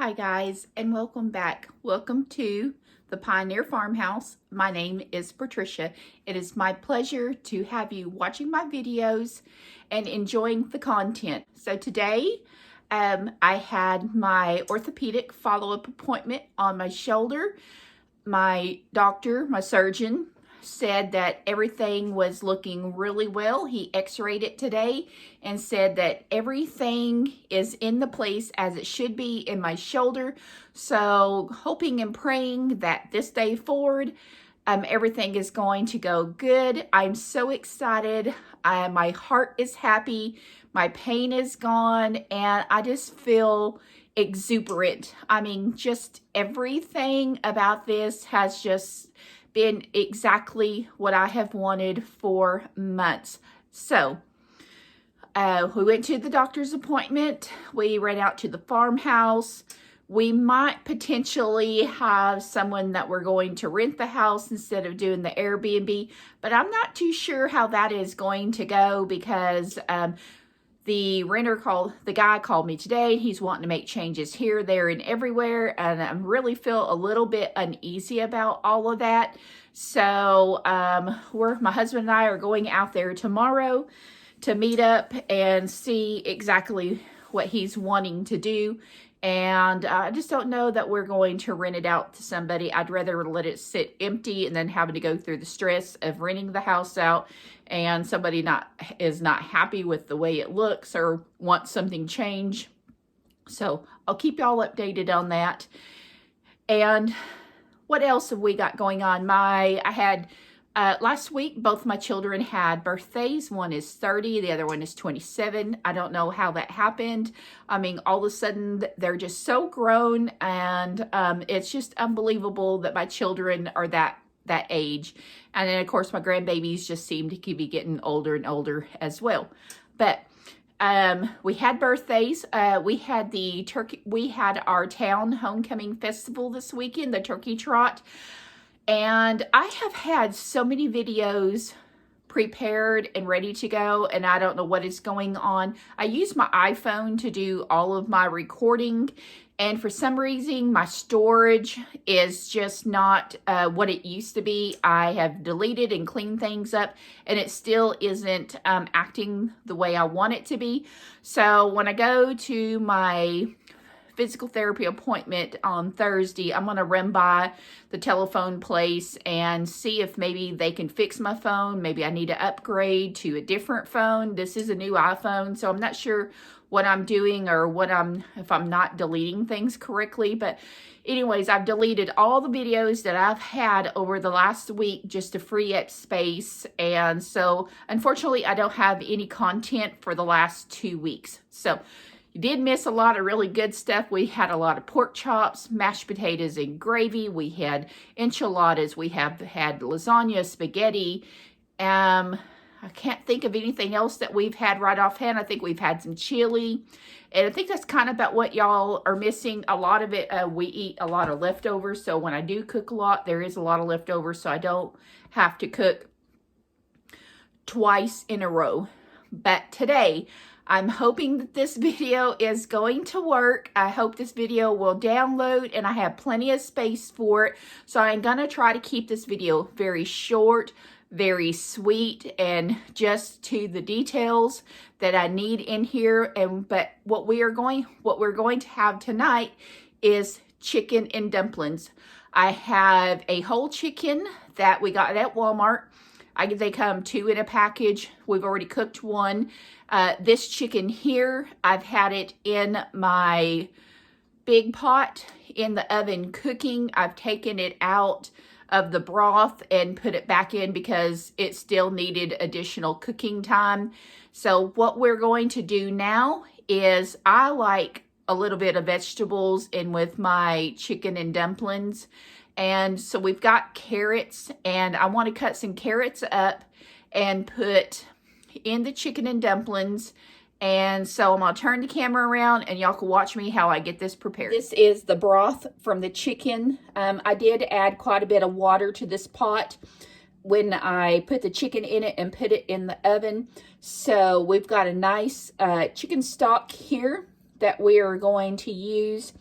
Hi guys, and welcome back. Welcome to the Pioneer Farmhouse. My name is Patricia. It is my pleasure to have you watching my videos and enjoying the content. So today, I had my orthopedic follow-up appointment on my shoulder. My doctor, my surgeon, said that everything was looking really well. He x-rayed it today and said that everything is in the place as it should be in my shoulder. So hoping and praying that this day forward, everything is going to go good. I'm so excited. My heart is happy. My pain is gone, and I just feel exuberant. I mean, just everything about this has just been exactly what I have wanted for months. So we went to the doctor's appointment. We ran out to the farmhouse. We might potentially have someone that we're going to rent the house instead of doing the Airbnb, but I'm not too sure how that is going to go because the guy called me today. He's wanting to make changes here, there, and everywhere, and I really feel a little bit uneasy about all of that. So my husband and I are going out there tomorrow to meet up and see exactly what he's wanting to do. And I just don't know that we're going to rent it out to somebody. I'd rather let it sit empty and then having to go through the stress of renting the house out and somebody is not happy with the way it looks or wants something changed. So I'll keep y'all updated on that. And what else have we got going on? Last week, both my children had birthdays. One is 30, the other one is 27. I don't know how that happened. I mean, all of a sudden, they're just so grown, and it's just unbelievable that my children are that age. And then, of course, my grandbabies just seem to be getting older and older as well. But we had birthdays. We had our town homecoming festival this weekend, the turkey trot. And I have had so many videos prepared and ready to go, and I don't know what is going on. I use my iPhone to do all of my recording, and for some reason, my storage is just not what it used to be. I have deleted and cleaned things up, and it still isn't acting the way I want it to be. So when I go to my physical therapy appointment on Thursday, I'm going to run by the telephone place and see if maybe they can fix my phone. Maybe I need to upgrade to a different phone. This is a new iPhone, so I'm not sure what I'm doing or if I'm not deleting things correctly. But anyways, I've deleted all the videos that I've had over the last week just to free up space. And so unfortunately, I don't have any content for the last 2 weeks. So you did miss a lot of really good stuff. We had a lot of pork chops, mashed potatoes and gravy. We had enchiladas. We have had lasagna, spaghetti. I can't think of anything else that we've had right offhand. I think we've had some chili. And I think that's kind of about what y'all are missing. A lot of it, we eat a lot of leftovers. So when I do cook a lot, there is a lot of leftovers. So I don't have to cook twice in a row. But today, I'm hoping that this video is going to work. I hope this video will download and I have plenty of space for it. So I'm going to try to keep this video very short, very sweet, and just to the details that I need in here. But what we're going to have tonight is chicken and dumplings. I have a whole chicken that we got at Walmart. They come 2 in a package. We've already cooked one. This chicken here, I've had it in my big pot in the oven cooking. I've taken it out of the broth and put it back in because it still needed additional cooking time. So what we're going to do now is I like a little bit of vegetables in with my chicken and dumplings. And so we've got carrots, and I want to cut some carrots up and put in the chicken and dumplings. And so I'm going to turn the camera around and y'all can watch me how I get this prepared. This is the broth from the chicken. I did add quite a bit of water to this pot when I put the chicken in it and put it in the oven. So we've got a nice chicken stock here that we are going to use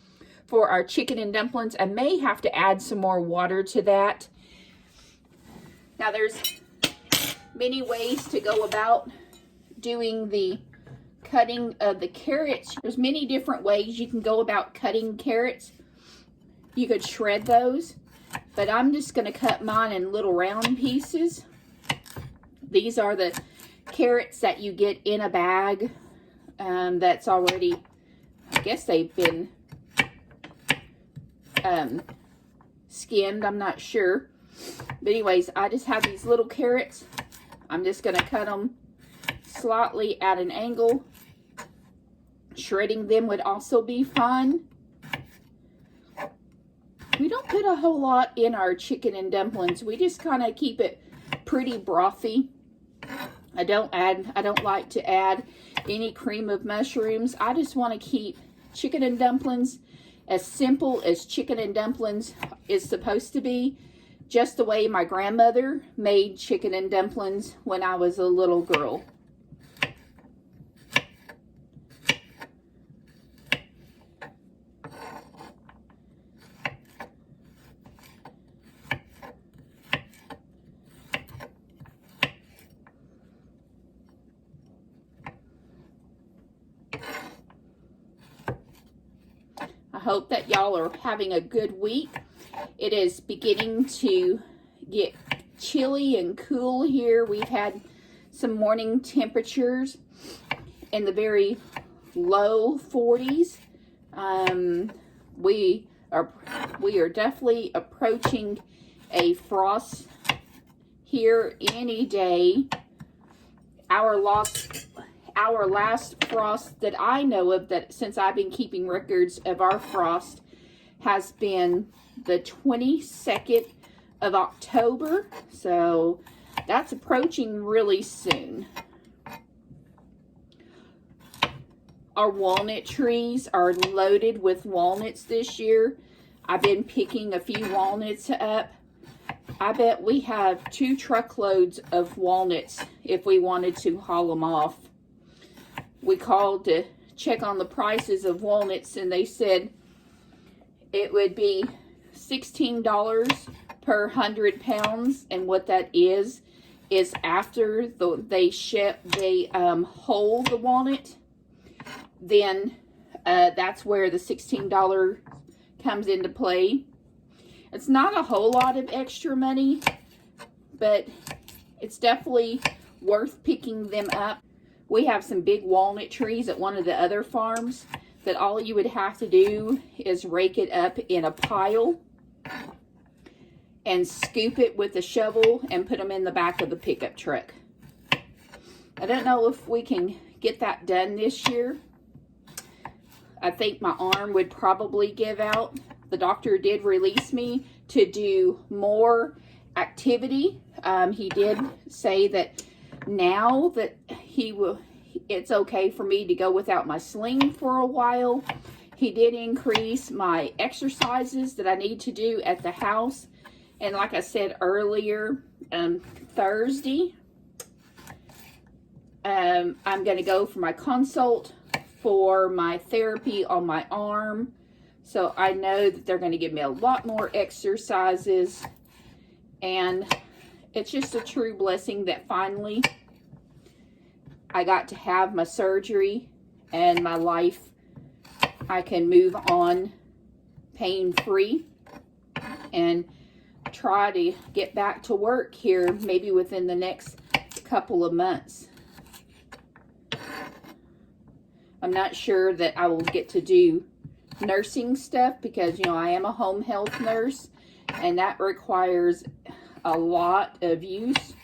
for our chicken and dumplings. I may have to add some more water to that. Now there's many ways to go about doing the cutting of the carrots. There's many different ways you can go about cutting carrots. You could shred those, but I'm just going to cut mine in little round pieces. These are the carrots that you get in a bag that's already, I guess they've been skinned, I'm not sure. But anyways, I just have these little carrots. I'm just going to cut them slightly at an angle. Shredding them would also be fun. We don't put a whole lot in our chicken and dumplings. We just kind of keep it pretty brothy. I don't like to add any cream of mushrooms. I just want to keep chicken and dumplings as simple as chicken and dumplings is supposed to be. Just the way my grandmother made chicken and dumplings when I was a little girl. I hope that y'all are having a good week. It is beginning to get chilly and cool here. We've had some morning temperatures in the very low 40s. We are definitely approaching a frost here any day. Our last frost that I know of, that since I've been keeping records of our frost, has been the 22nd of October. So that's approaching really soon. Our walnut trees are loaded with walnuts this year. I've been picking a few walnuts up. I bet we have 2 truckloads of walnuts if we wanted to haul them off. We called to check on the prices of walnuts, and they said it would be $16 per 100 pounds. And what that is after they hull the walnut, then that's where the $16 comes into play. It's not a whole lot of extra money, but it's definitely worth picking them up. We have some big walnut trees at one of the other farms that all you would have to do is rake it up in a pile and scoop it with a shovel and put them in the back of the pickup truck. I don't know if we can get that done this year. I think my arm would probably give out. The doctor did release me to do more activity. He did say that now that it's okay for me to go without my sling for a while. He did increase my exercises that I need to do at the house. And like I said earlier, Thursday, I'm going to go for my consult for my therapy on my arm. So I know that they're going to give me a lot more exercises. And it's just a true blessing that finally I got to have my surgery and my life, I can move on pain-free and try to get back to work here maybe within the next couple of months. I'm not sure that I will get to do nursing stuff because, you know, I am a home health nurse and that requires a lot of use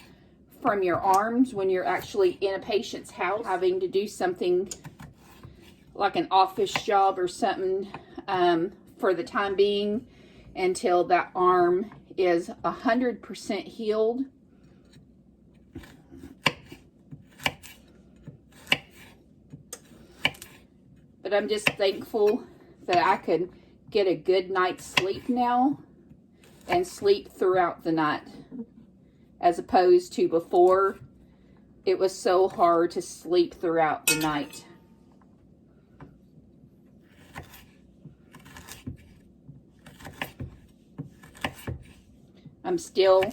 from your arms when you're actually in a patient's house, having to do something like an office job or something for the time being until that arm is 100% healed. But I'm just thankful that I could get a good night's sleep now and sleep throughout the night, as opposed to before it was so hard to sleep throughout the night. I'm still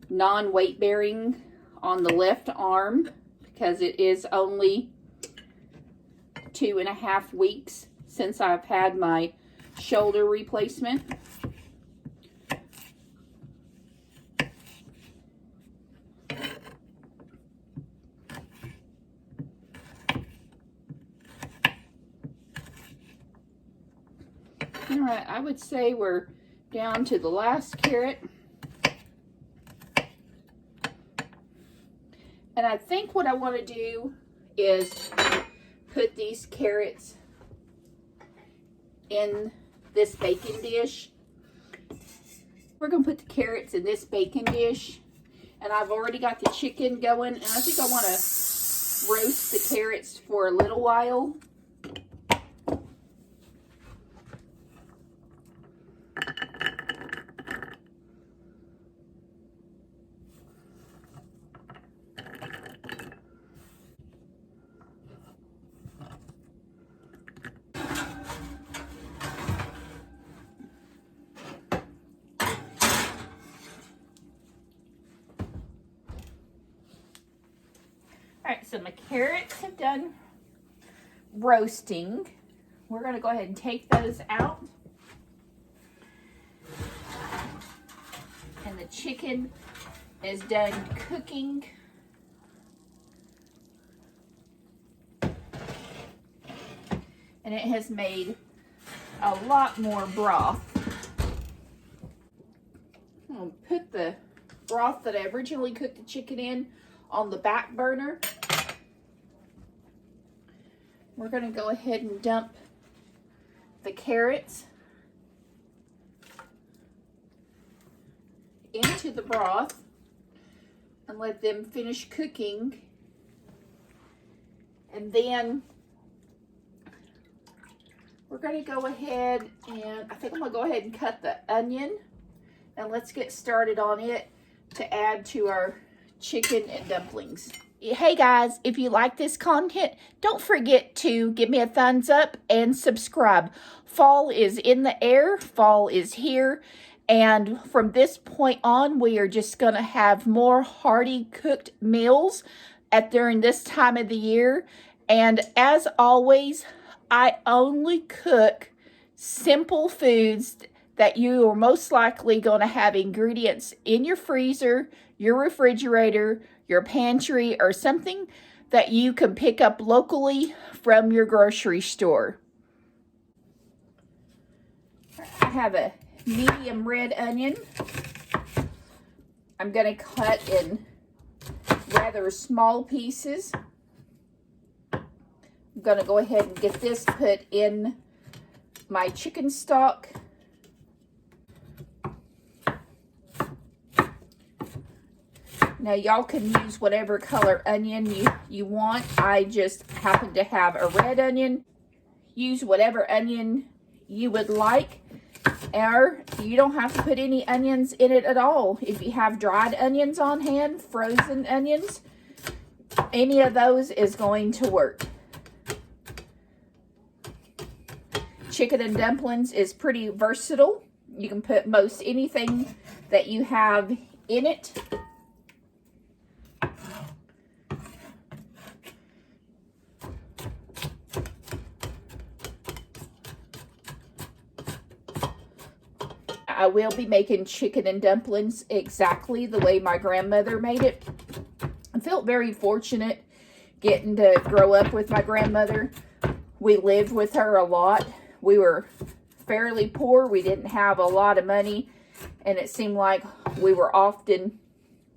non-weight bearing on the left arm because it is only 2.5 weeks since I've had my shoulder replacement. All right, I would say we're down to the last carrot. And I think what I want to do is put these carrots in this baking dish. We're going to put the carrots in this baking dish. And I've already got the chicken going. And I think I want to roast the carrots for a little while. Alright, so my carrots have done roasting. We're going to go ahead and take those out. And the chicken is done cooking. And it has made a lot more broth. I'm going to put the broth that I originally cooked the chicken in on the back burner. We're going to go ahead and dump the carrots into the broth and let them finish cooking. And then we're going to go ahead and I think I'm going to go ahead and cut the onion, and let's get started on it to add to our chicken and dumplings. Hey guys, if you like this content, don't forget to give me a thumbs up and subscribe. Fall is in the air, fall is here, and from this point on, we are just going to have more hearty cooked meals during this time of the year. And as always, I only cook simple foods that you are most likely going to have ingredients in your freezer, your refrigerator, your pantry, or something that you can pick up locally from your grocery store. I have a medium red onion. I'm going to cut in rather small pieces. I'm going to go ahead and get this put in my chicken stock. Now y'all can use whatever color onion you want. I just happen to have a red onion. Use whatever onion you would like. Or you don't have to put any onions in it at all. If you have dried onions on hand, frozen onions, any of those is going to work. Chicken and dumplings is pretty versatile. You can put most anything that you have in it. I will be making chicken and dumplings exactly the way my grandmother made it. I felt very fortunate getting to grow up with my grandmother. We lived with her a lot. We were fairly poor. We didn't have a lot of money, and it seemed like we were often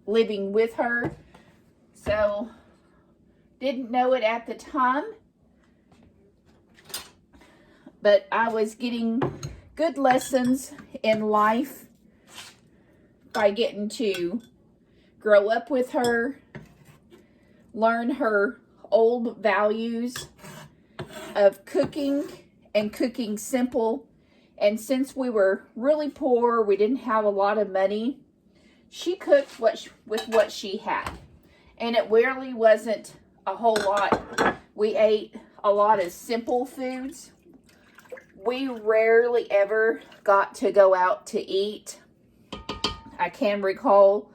living with her. So, didn't know it at the time, but I was getting good lessons in life by getting to grow up with her, learn her old values of cooking and cooking simple. And since we were really poor, we didn't have a lot of money, she cooked with what she had. And it really wasn't a whole lot. We ate a lot of simple foods. We rarely ever got to go out to eat. I can recall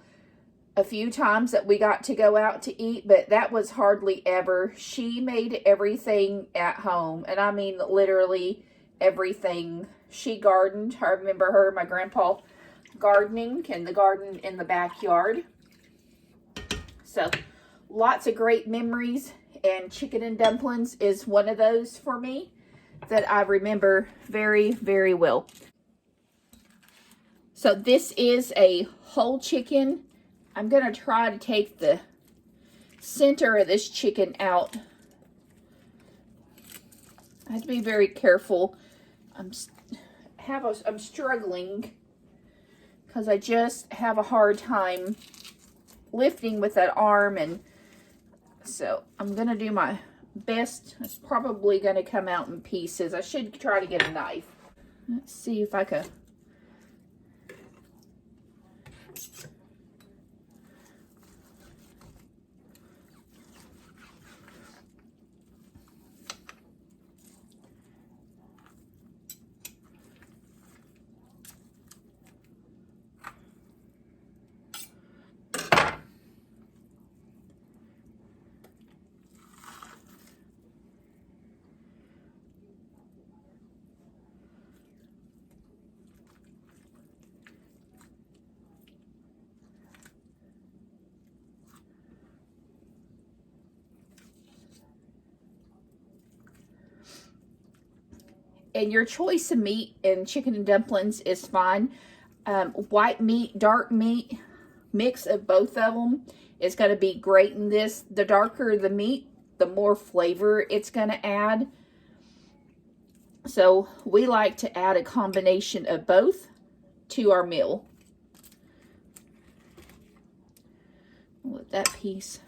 a few times that we got to go out to eat, but that was hardly ever. She made everything at home, and I mean literally everything. She gardened. I remember her and my grandpa gardening in the garden in the backyard. So lots of great memories, and chicken and dumplings is one of those for me that I remember very, very well. So this is a whole chicken. I'm going to try to take the center of this chicken out. I have to be very careful. I'm struggling because I just have a hard time lifting with that arm, and so I'm going to do my best. It's probably going to come out in pieces. I should try to get a knife. Let's see if I can. And your choice of meat in chicken and dumplings is fine. White meat, dark meat, mix of both of them is going to be great in this. The darker the meat, the more flavor it's going to add. So we like to add a combination of both to our meal. Let that piece.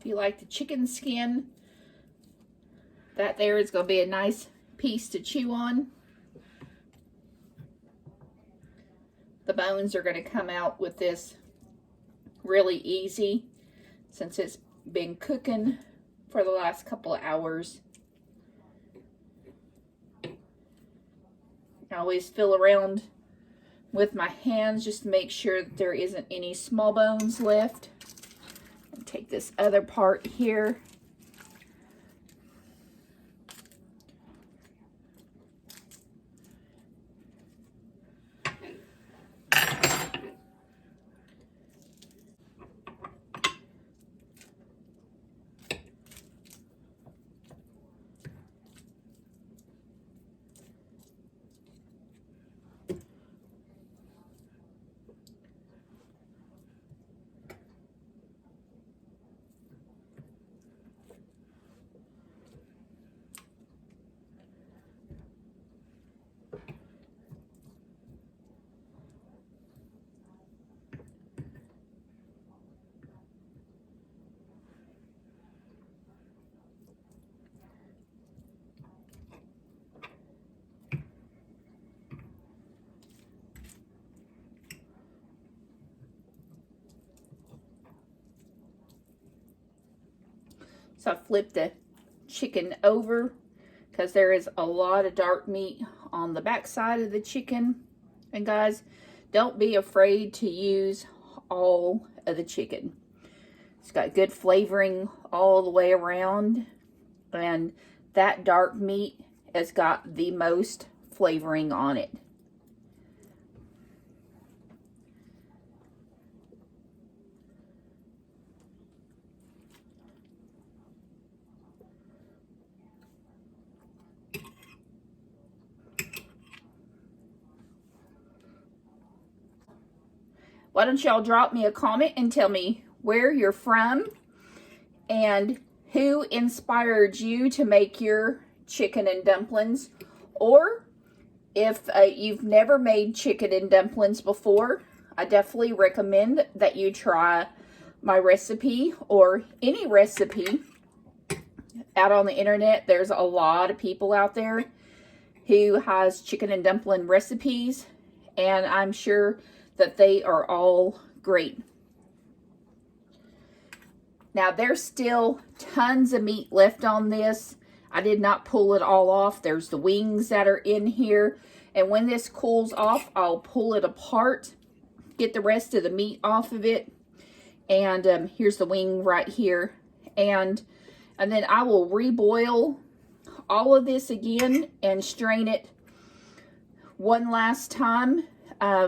If you like the chicken skin, that there is going to be a nice piece to chew on. The bones are going to come out with this really easy since it's been cooking for the last couple of hours. I always feel around with my hands just to make sure that there isn't any small bones left. And take this other part here. So I flipped the chicken over because there is a lot of dark meat on the back side of the chicken. And guys, don't be afraid to use all of the chicken. It's got good flavoring all the way around. And that dark meat has got the most flavoring on it. Why don't y'all drop me a comment and tell me where you're from and who inspired you to make your chicken and dumplings. Or if you've never made chicken and dumplings before, I definitely recommend that you try my recipe or any recipe out on the internet. There's a lot of people out there who has chicken and dumpling recipes, and I'm sure that they are all great. Now, there's still tons of meat left on this. I did not pull it all off. There's the wings that are in here. And when this cools off, I'll pull it apart, get the rest of the meat off of it. And here's the wing right here. And then I will reboil all of this again and strain it one last time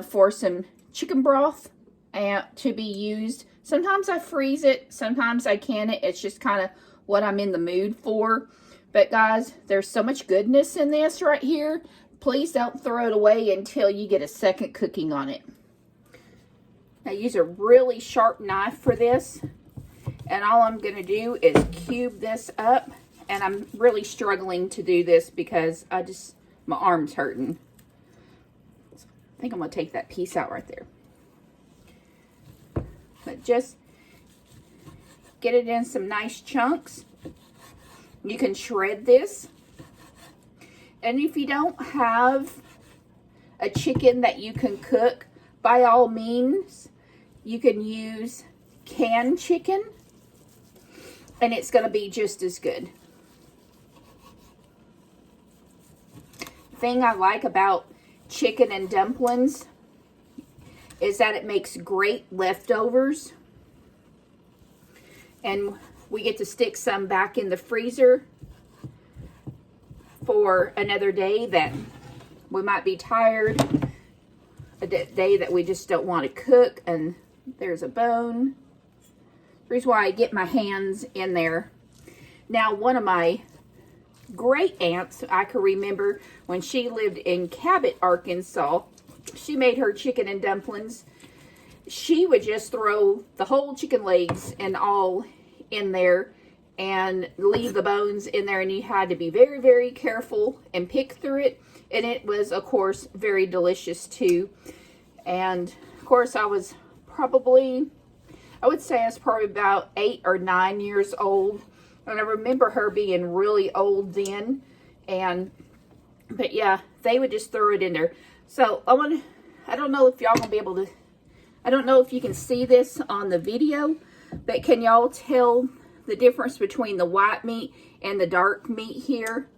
for some chicken broth to be used. Sometimes I freeze it, sometimes I can it. It's just kind of what I'm in the mood for. But guys, there's so much goodness in this right here. Please don't throw it away until you get a second cooking on it. I use a really sharp knife for this. And all I'm going to do is cube this up. And I'm really struggling to do this because my arm's hurting. I think I'm going to take that piece out right there. But just get it in some nice chunks. You can shred this. And if you don't have a chicken that you can cook, by all means, you can use canned chicken. And it's going to be just as good. The thing I like about chicken and dumplings is that it makes great leftovers. And we get to stick some back in the freezer for another day that we might be tired, a day that we just don't want to cook. And there's a bone. The reason why I get my hands in there. Now, one of my great aunts, I can remember when she lived in Cabot, Arkansas, she made her chicken and dumplings. She would just throw the whole chicken legs and all in there and leave the bones in there, and you had to be very, very careful and pick through it. And it was, of course, very delicious too. And of course, I would say I was probably about 8 or 9 years old. And I remember her being really old then. But yeah, they would just throw it in there. So I don't know if y'all gonna be able to, I don't know if you can see this on the video, but can y'all tell the difference between the white meat and the dark meat here?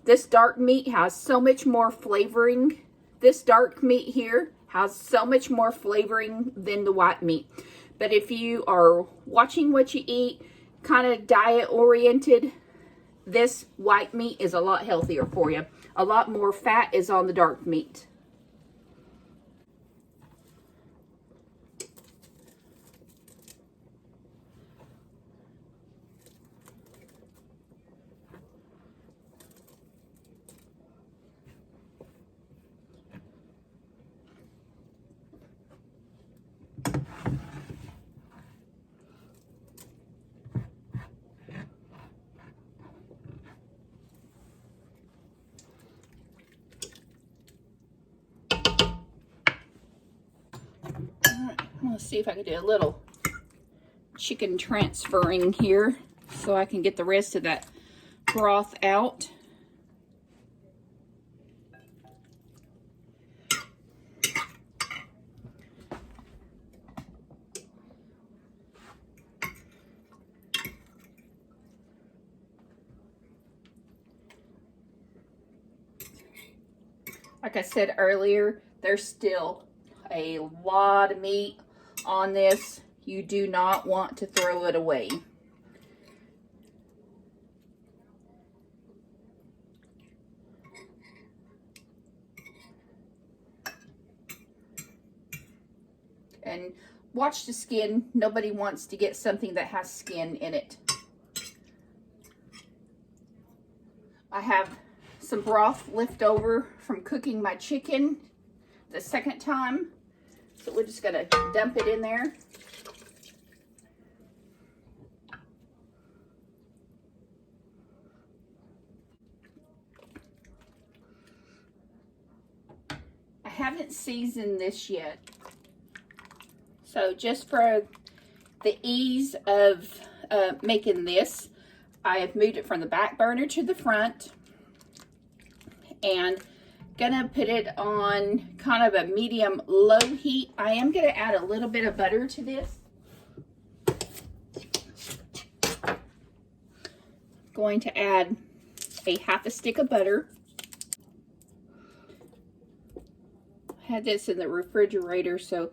This dark meat has so much more flavoring. This dark meat here has so much more flavoring than the white meat. But if you are watching what you eat, kind of diet oriented, this white meat is a lot healthier for you. A lot more fat is on the dark meat. Let's see if I can do a little chicken transferring here so I can get the rest of that broth out. Like I said earlier, there's still a lot of meat on this. You do not want to throw it away. And watch the skin. Nobody wants to get something that has skin in it. I have some broth left over from cooking my chicken the second time. So we're just gonna dump it in there. I haven't seasoned this yet. So just for the ease of making this, I have moved it from the back burner to the front. and gonna put it on kind of a medium low heat. I am gonna add a little bit of butter to this. Going to add a half a stick of butter. I had this in the refrigerator, so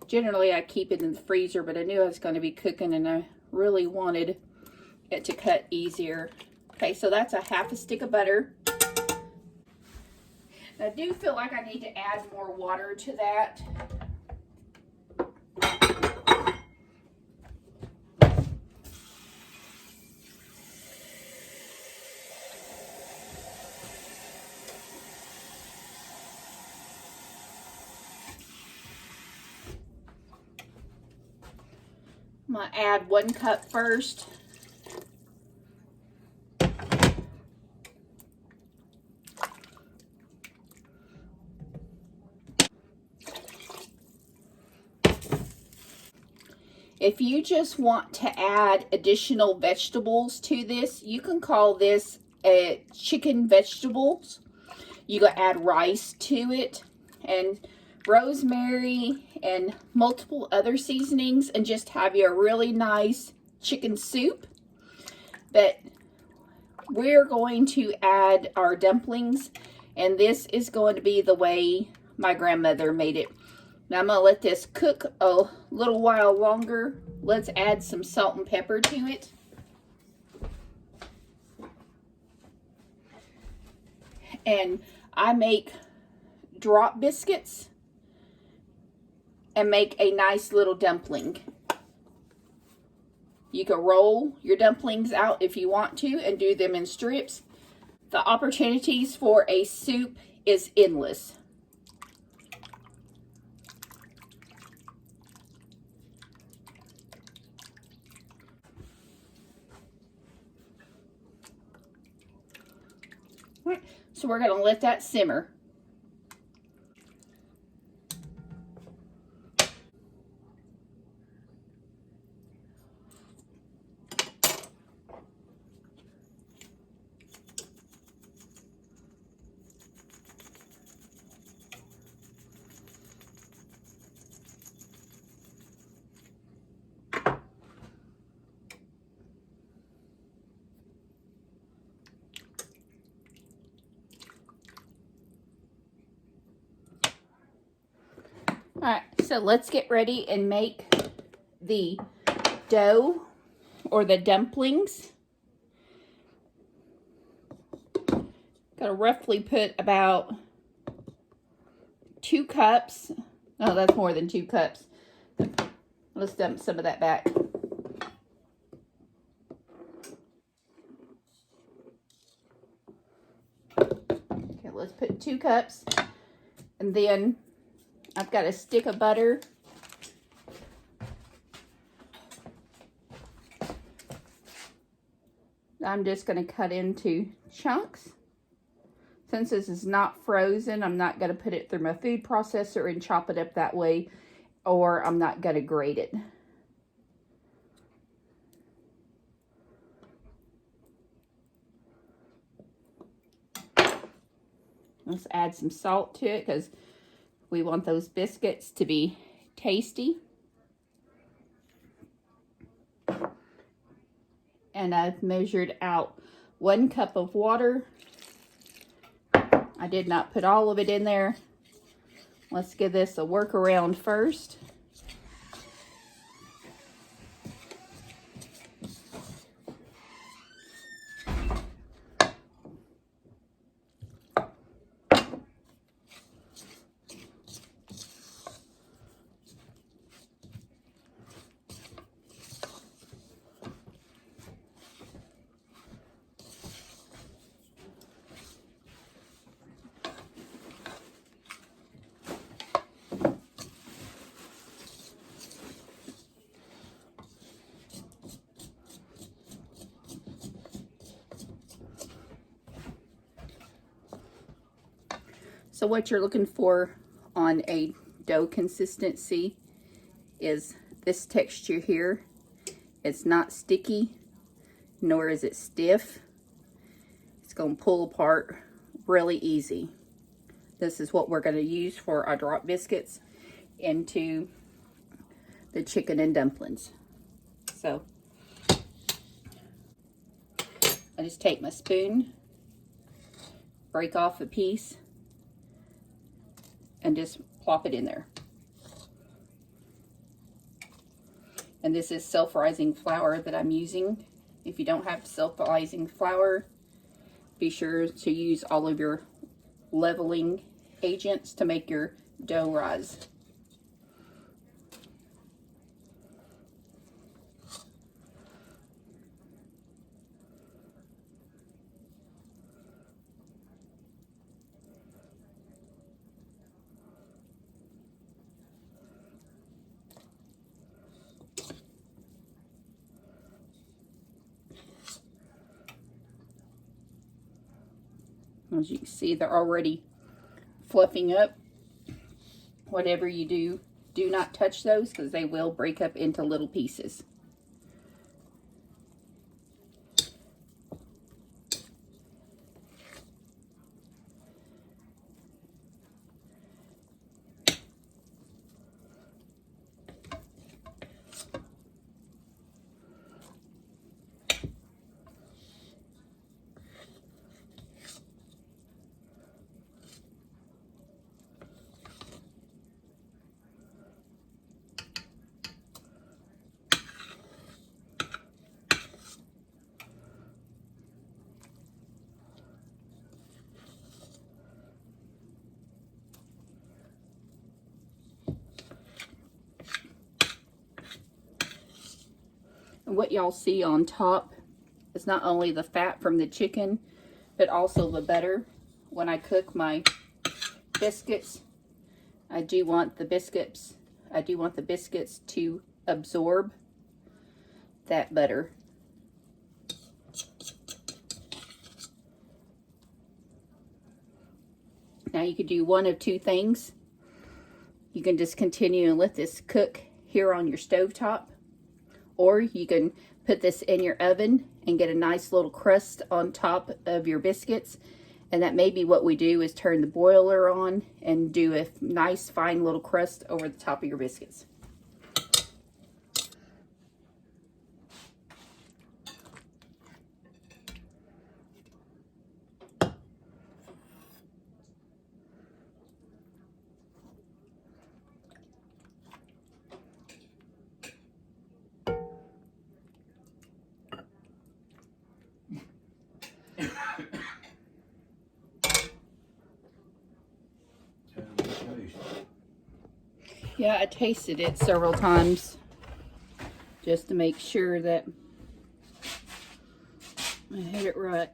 generally I keep it in the freezer, but I knew I was going to be cooking and I really wanted it to cut easier. Okay, so that's a half a stick of butter. I do feel like I need to add more water to that. I'm going to add 1 cup first. If you just want to add additional vegetables to this, you can call this chicken vegetables. You can add rice to it and rosemary and multiple other seasonings and just have you a really nice chicken soup. But we're going to add our dumplings, and this is going to be the way my grandmother made it. Now I'm going to let this cook a little while longer. Let's add some salt and pepper to it. And I make drop biscuits and make a nice little dumpling. You can roll your dumplings out if you want to and do them in strips. The opportunities for a soup is endless. So we're going to let that simmer. Alright, so let's get ready and make the dough or the dumplings. Gotta roughly put about 2 cups. Oh, that's more than 2 cups. Let's dump some of that back. Okay, let's put 2 cups. And then I've got a stick of butter. I'm just going to cut into chunks. Since this is not frozen, I'm not going to put it through my food processor and chop it up that way, or I'm not going to grate it. Let's add some salt to it because we want those biscuits to be tasty. And I've measured out 1 cup of water. I did not put all of it in there. Let's give this a workaround first. So what you're looking for on a dough consistency is this texture here. It's not sticky, nor is it stiff. It's going to pull apart really easy. This is what we're going to use for our drop biscuits into the chicken and dumplings. So I just take my spoon, break off a piece, and just plop it in there. And this is self-rising flour that I'm using. If you don't have self-rising flour, be sure to use all of your leveling agents to make your dough rise. As you can see, they're already fluffing up. Whatever you do, do not touch those because they will break up into little pieces. And what y'all see on top is not only the fat from the chicken, but also the butter. When I cook my biscuits, I do want the biscuits to absorb that butter. Now you could do one of two things. You can just continue and let this cook here on your stovetop, or you can put this in your oven and get a nice little crust on top of your biscuits. And that may be what we do, is turn the boiler on and do a nice fine little crust over the top of your biscuits. Yeah, I tasted it several times just to make sure that I had it right.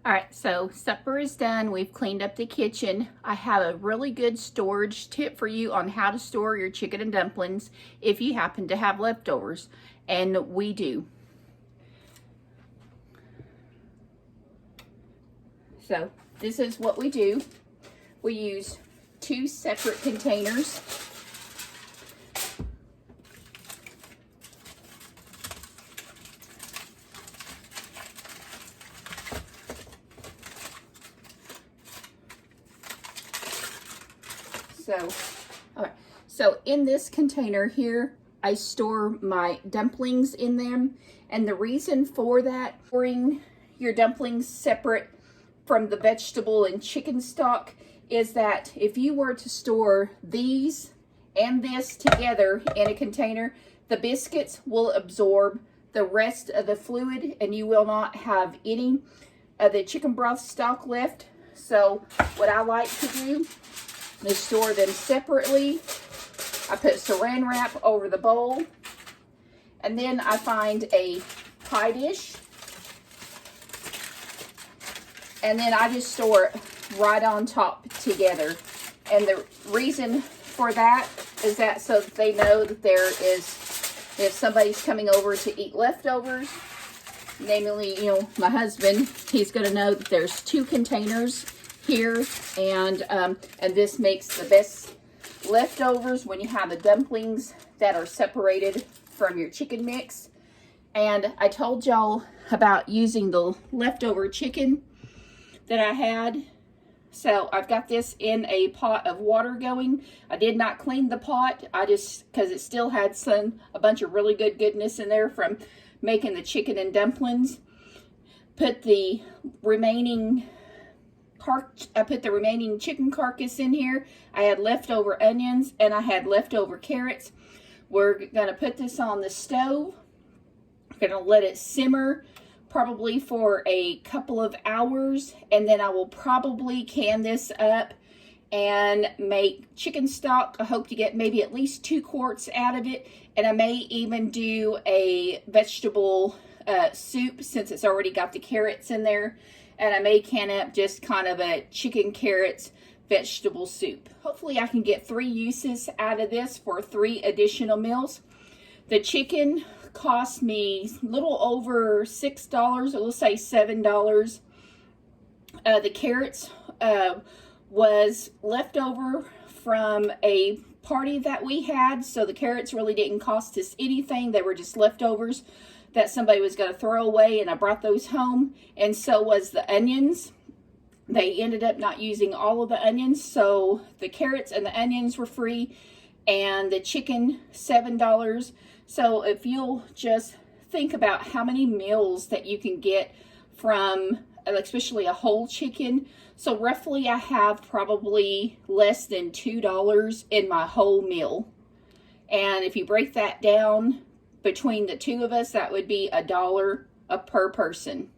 All right, so supper is done. We've cleaned up the kitchen. I have a really good storage tip for you on how to store your chicken and dumplings if you happen to have leftovers, and we do. So this is what we do. We use 2 separate containers. So in this container here, I store my dumplings in them. And the reason for that, storing your dumplings separate from the vegetable and chicken stock, is that if you were to store these and this together in a container, the biscuits will absorb the rest of the fluid and you will not have any of the chicken broth stock left. So what I like to do is store them separately. I put saran wrap over the bowl, and then I find a pie dish, and then I just store it right on top together. And the reason for that is that so that they know that there is, if somebody's coming over to eat leftovers, namely, you know, my husband, he's going to know that there's 2 containers here, and this makes the best leftovers when you have the dumplings that are separated from your chicken mix. And I told y'all about using the leftover chicken that I had. So I've got this in a pot of water going. I did not clean the pot. I just, because it still had a bunch of really good goodness in there from making the chicken and dumplings. Put the remaining chicken carcass in here. I had leftover onions and I had leftover carrots. We're gonna put this on the stove. We're gonna let it simmer probably for a couple of hours, and then I will probably can this up and make chicken stock. I hope to get maybe at least 2 quarts out of it, and I may even do a vegetable soup since it's already got the carrots in there, and I may can up just kind of a chicken carrots vegetable soup. Hopefully I can get 3 uses out of this for 3 additional meals. The chicken cost me a little over $6, or let's say $7. The carrots was left over from a party that we had, so the carrots really didn't cost us anything. They were just leftovers that somebody was going to throw away, and I brought those home. And so was the onions. They ended up not using all of the onions, so the carrots and the onions were free, and the chicken $7. So if you'll just think about how many meals that you can get from, especially a whole chicken. So roughly I have probably less than $2 in my whole meal. And if you break that down between the 2 of us, that would be $1 per person.